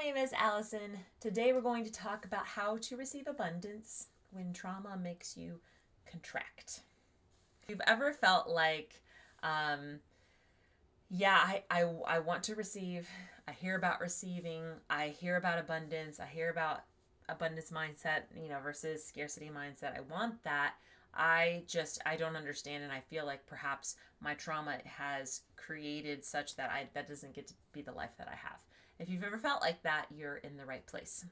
name is Allison. Today we're going to talk about how to receive abundance when trauma makes you contract. If you've ever felt like, um, I want to receive, I hear about receiving, I hear about abundance, I hear about abundance mindset, versus scarcity mindset. I want that. I don't understand, and I feel like perhaps my trauma has created such that that doesn't get to be the life that I have. If you've ever felt like that, you're in the right place.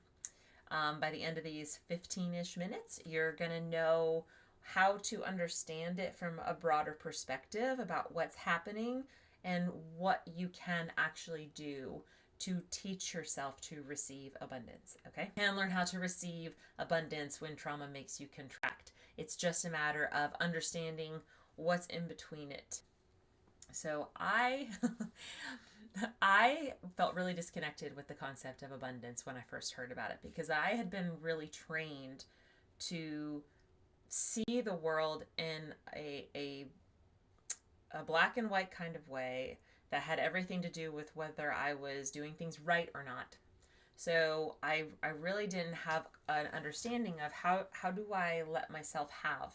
By the end of these 15-ish minutes, you're going to know how to understand it from a broader perspective about what's happening and what you can actually do to teach yourself to receive abundance, okay? And learn how to receive abundance when trauma makes you contract. It's just a matter of understanding what's in between it. So I felt really disconnected with the concept of abundance when I first heard about it, because I had been really trained to see the world in a black and white kind of way that had everything to do with whether I was doing things right or not. So I really didn't have an understanding of how do I let myself have?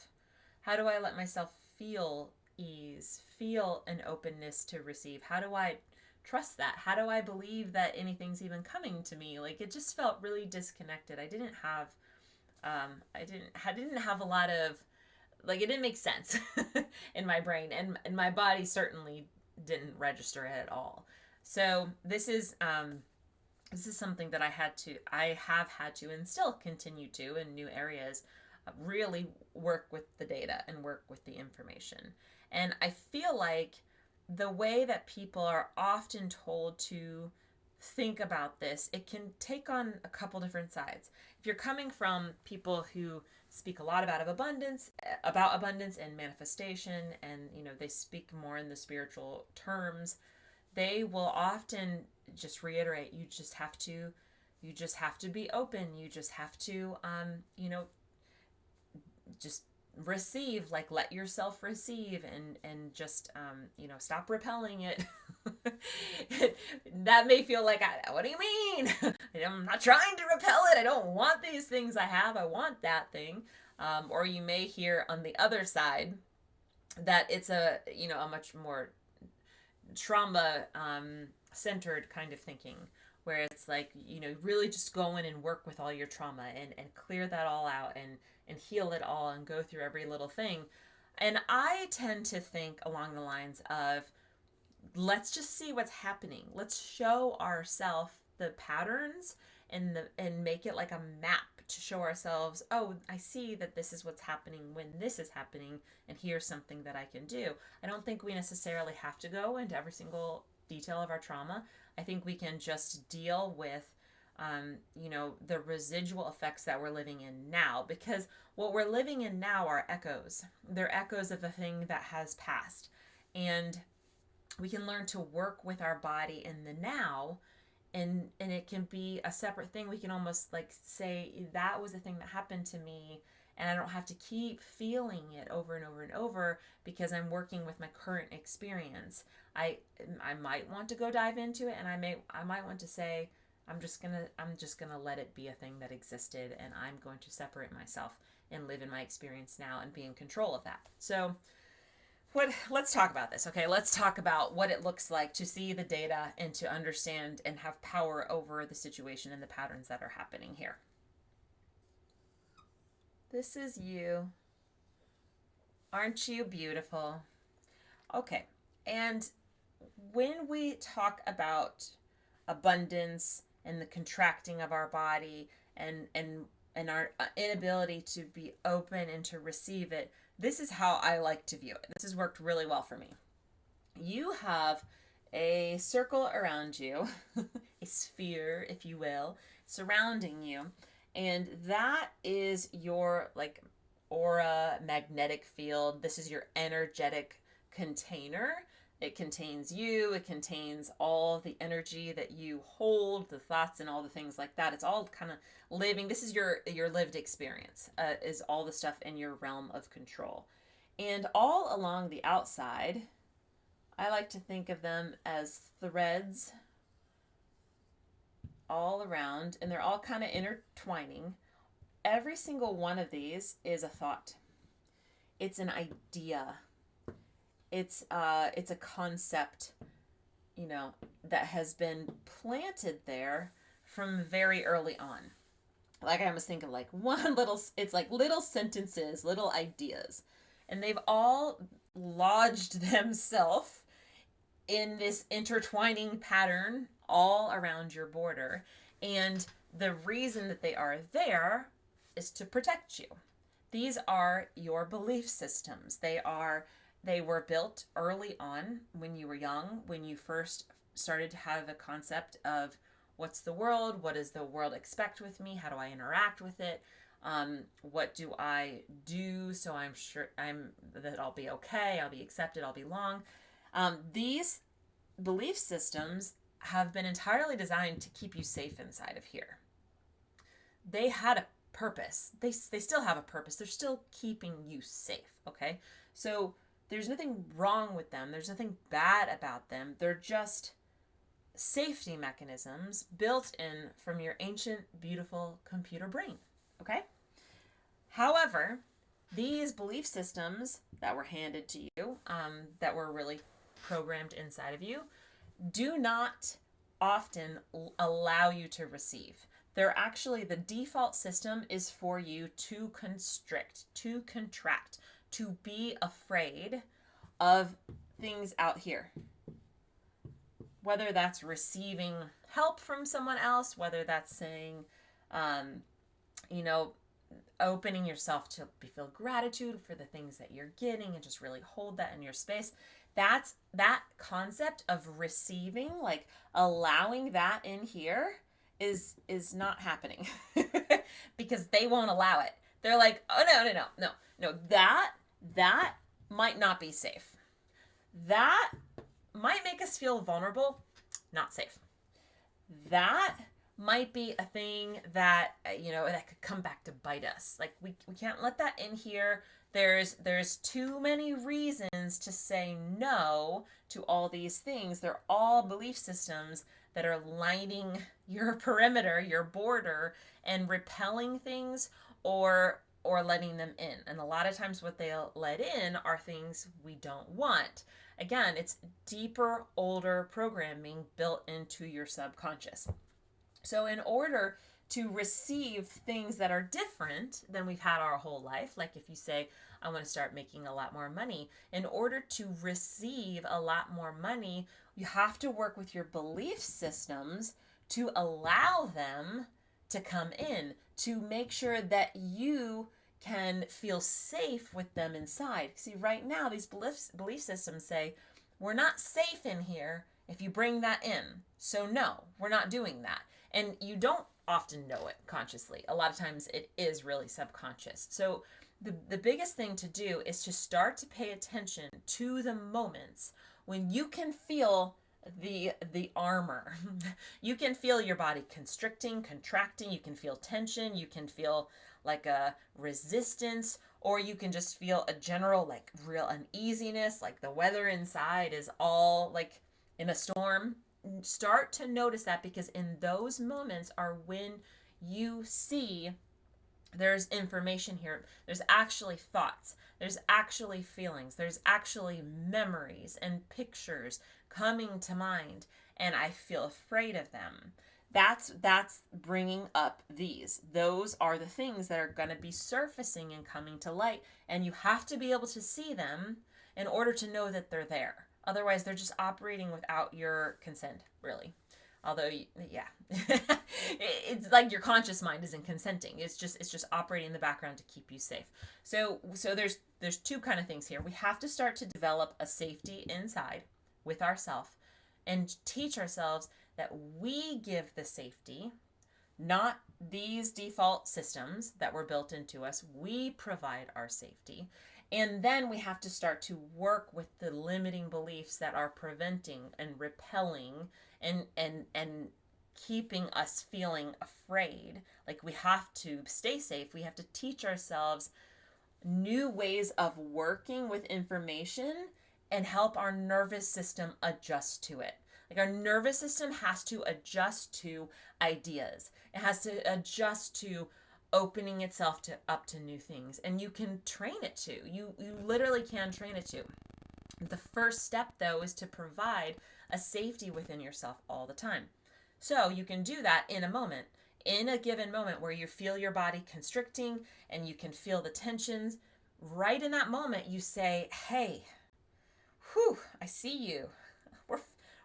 How do I let myself feel ease, feel an openness to receive? How do I trust that? How do I believe that anything's even coming to me? Like, it just felt really disconnected. I didn't have I didn't have a lot of, like, it didn't make sense in my brain, and my body certainly didn't register it at all. So this is something that I have had to, and still continue to in new areas, really work with the data and work with the information. And I feel like the way that people are often told to think about this, it can take on a couple different sides. If you're coming from people who speak a lot about abundance and manifestation, and they speak more in the spiritual terms, they will often just reiterate, you just have to be open, you just have to just receive, like, let yourself receive, and just stop repelling it. That may feel like, what do you mean? I'm not trying to repel it. I don't want these things I have, I want that thing. Or you may hear on the other side that it's a much more trauma centered kind of thinking, where it's like, really just go in and work with all your trauma, and clear that all out, and heal it all, and go through every little thing. And I tend to think along the lines of, let's just see what's happening. Let's show ourselves the patterns, and make it like a map to show ourselves, oh, I see that this is what's happening when this is happening, and here's something that I can do. I don't think we necessarily have to go into every single detail of our trauma. I think we can just deal with the residual effects that we're living in now, because what we're living in now are echoes. They're echoes of a thing that has passed. And we can learn to work with our body in the now, and it can be a separate thing. We can almost like say, that was a thing that happened to me, and I don't have to keep feeling it over and over and over, because I'm working with my current experience. I might want to go dive into it, and I might want to say, I'm just gonna let it be a thing that existed, and I'm going to separate myself and live in my experience now and be in control of that. So let's talk about this. Okay, let's talk about what it looks like to see the data and to understand and have power over the situation and the patterns that are happening here. This is you. Aren't you beautiful? Okay, and when we talk about abundance and the contracting of our body, and our inability to be open and to receive it, this is how I like to view it. This has worked really well for me. You have a circle around you, a sphere, if you will, surrounding you, and that is your, like, aura, magnetic field. This is your energetic container. It contains you. It contains all the energy that you hold, the thoughts and all the things like that. It's all kind of living. This is your lived experience, is all the stuff in your realm of control. And all along the outside, I like to think of them as threads all around, and they're all kind of intertwining. Every single one of these is a thought. It's an idea. It's a concept, you know, that has been planted there from very early on. Like I almost think of like one little, it's like little sentences, little ideas, and they've all lodged themselves in this intertwining pattern all around your border. And the reason that they are there is to protect you. These are your belief systems. They were built early on when you were young, when you first started to have a concept of what's the world, what does the world expect with me, how do I interact with it, what do I do so I'm sure that I'll be okay, I'll be accepted, I'll belong. These belief systems have been entirely designed to keep you safe inside of here. They had a purpose. They still have a purpose. They're still keeping you safe, okay? So there's nothing wrong with them. There's nothing bad about them. They're just safety mechanisms built in from your ancient, beautiful computer brain, okay? However, these belief systems that were handed to you, that were really programmed inside of you, do not often allow you to receive. They're actually, the default system is for you to constrict, to contract, to be afraid of things out here. Whether that's receiving help from someone else, whether that's saying, you know, opening yourself to feel gratitude for the things that you're getting and just really hold that in your space. That's that concept of receiving, like allowing that in here is not happening because they won't allow it. They're like, oh no, that might not be safe. That might make us feel vulnerable, not safe. That might be a thing that that could come back to bite us. Like we can't let that in here. There's too many reasons to say no to all these things. They're all belief systems that are lining your perimeter, your border, and repelling things or letting them in. And a lot of times what they'll let in are things we don't want. Again, it's deeper, older programming built into your subconscious. So in order to receive things that are different than we've had our whole life, like if you say, I want to start making a lot more money, in order to receive a lot more money, you have to work with your belief systems to allow them to come in, to make sure that you can feel safe with them inside. See, right now, these belief systems say, we're not safe in here if you bring that in. So no, we're not doing that. And you don't often know it consciously. A lot of times it is really subconscious. So the biggest thing to do is to start to pay attention to the moments when you can feel the armor. You can feel your body constricting, contracting, you can feel tension, you can feel like a resistance, or you can just feel a general like real uneasiness, like the weather inside is all like in a storm. Start to notice that, because in those moments are when you see there's information here. There's actually thoughts. There's actually feelings. There's actually memories and pictures coming to mind, and I feel afraid of them. That's bringing up these. Those are the things that are going to be surfacing and coming to light, and you have to be able to see them in order to know that they're there. Otherwise, they're just operating without your consent, really. Although, yeah, it's like your conscious mind isn't consenting. It's just operating in the background to keep you safe. So there's two kind of things here. We have to start to develop a safety inside with ourselves and teach ourselves that we give the safety, not these default systems that were built into us. We provide our safety. And then we have to start to work with the limiting beliefs that are preventing and repelling and keeping us feeling afraid. Like we have to stay safe. We have to teach ourselves new ways of working with information and help our nervous system adjust to it. Like our nervous system has to adjust to ideas. It has to adjust to opening itself to up to new things. And you can train it to. You literally can train it to. The first step though is to provide a safety within yourself all the time. So you can do that in a moment, in a given moment where you feel your body constricting and you can feel the tensions. Right in that moment, you say, hey, whew, I see you. We're,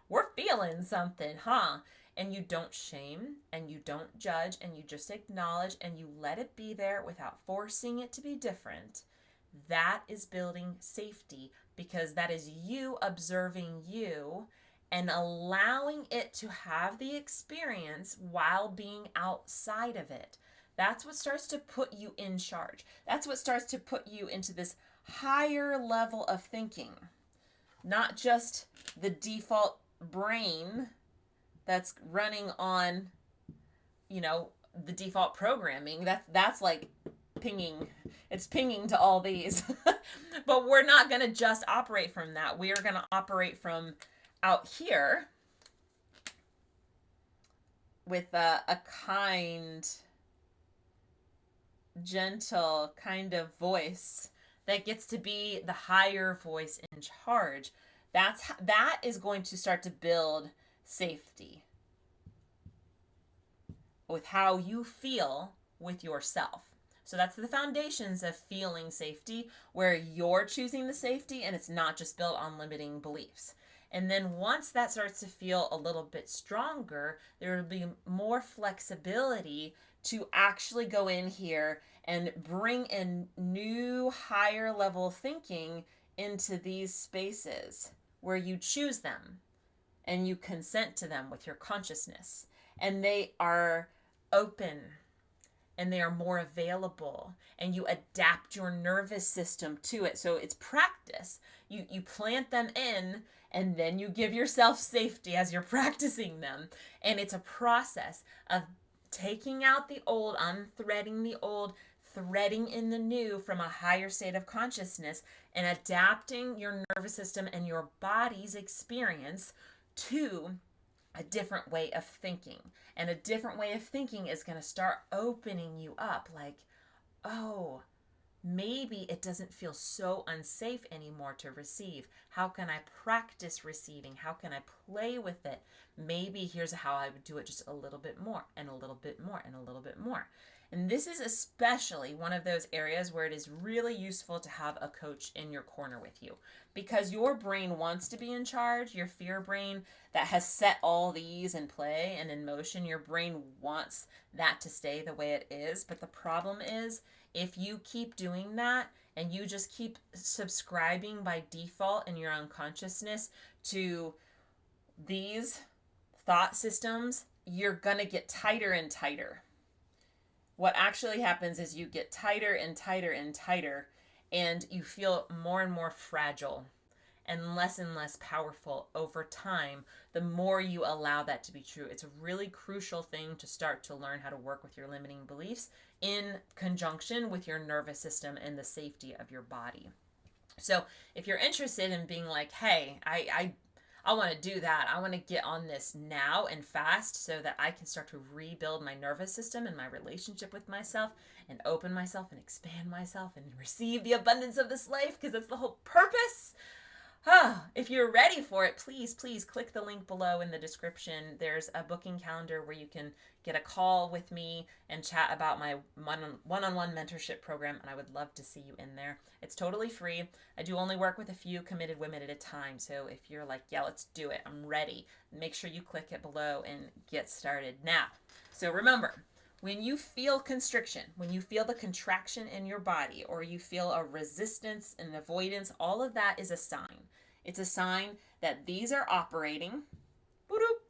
we're feeling something, huh? And you don't shame and you don't judge and you just acknowledge and you let it be there without forcing it to be different. That is building safety because that is you observing you and allowing it to have the experience while being outside of it. That's what starts to put you in charge. That's what starts to put you into this higher level of thinking, not just the default brain that's running on, the default programming. That's like pinging. It's pinging to all these. But we're not going to just operate from that. We are going to operate from out here with a kind, gentle kind of voice that gets to be the higher voice in charge. That is going to start to build safety with how you feel with yourself. So that's the foundations of feeling safety, where you're choosing the safety and it's not just built on limiting beliefs. And then once that starts to feel a little bit stronger, there will be more flexibility to actually go in here and bring in new higher level thinking into these spaces where you choose them and you consent to them with your consciousness. And they are open and they are more available and you adapt your nervous system to it. So it's practice. You plant them in and then you give yourself safety as you're practicing them. And it's a process of taking out the old, unthreading the old, threading in the new from a higher state of consciousness and adapting your nervous system and your body's experience to a different way of thinking. And a different way of thinking is going to start opening you up like, oh, maybe it doesn't feel so unsafe anymore to receive. How can I practice receiving? How can I play with it? Maybe here's how I would do it just a little bit more and a little bit more and a little bit more. And this is especially one of those areas where it is really useful to have a coach in your corner with you, because your brain wants to be in charge. Your fear brain that has set all these in play and in motion, your brain wants that to stay the way it is. But the problem is, if you keep doing that and you just keep subscribing by default in your unconsciousness to these thought systems, you're going to get tighter and tighter. What actually happens is you get tighter and tighter and tighter, and you feel more and more fragile and less powerful over time the more you allow that to be true. It's a really crucial thing to start to learn how to work with your limiting beliefs in conjunction with your nervous system and the safety of your body. So if you're interested in being like, hey, I want to do that. I want to get on this now and fast so that I can start to rebuild my nervous system and my relationship with myself and open myself and expand myself and receive the abundance of this life, because that's the whole purpose. If you're ready for it, please click the link below in the description. There's a booking calendar where you can get a call with me and chat about my one-on-one mentorship program, and I would love to see you in there. It's totally free. I do only work with a few committed women at a time, so if you're like, yeah, let's do it, I'm ready, make sure you click it below and get started now. So remember, when you feel constriction, when you feel the contraction in your body, or you feel a resistance and avoidance, all of that is a sign. It's a sign that these are operating.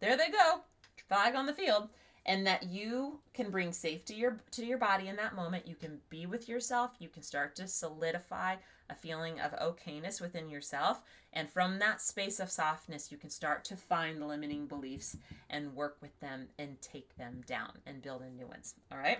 There they go. Flag on the field. And that you can bring safety to your body in that moment. You can be with yourself. You can start to solidify a feeling of okayness within yourself. And from that space of softness, you can start to find the limiting beliefs and work with them and take them down and build in new ones. All right.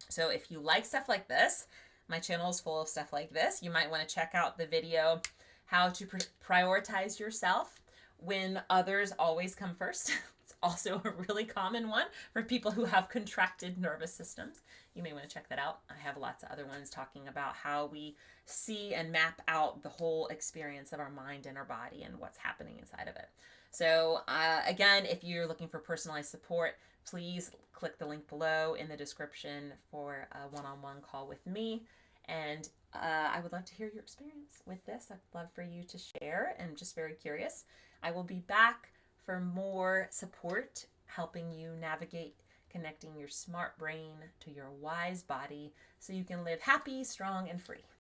So if you like stuff like this, my channel is full of stuff like this. You might want to check out the video, How to Prioritize Yourself, when others always come first. It's also a really common one for people who have contracted nervous systems. You may want to check that out. I have lots of other ones talking about how we see and map out the whole experience of our mind and our body and what's happening inside of it. So, again, if you're looking for personalized support, please click the link below in the description for a one on one call with me. And I would love to hear your experience with this. I'd love for you to share, and just very curious. I will be back for more support, helping you navigate connecting your smart brain to your wise body so you can live happy, strong, and free.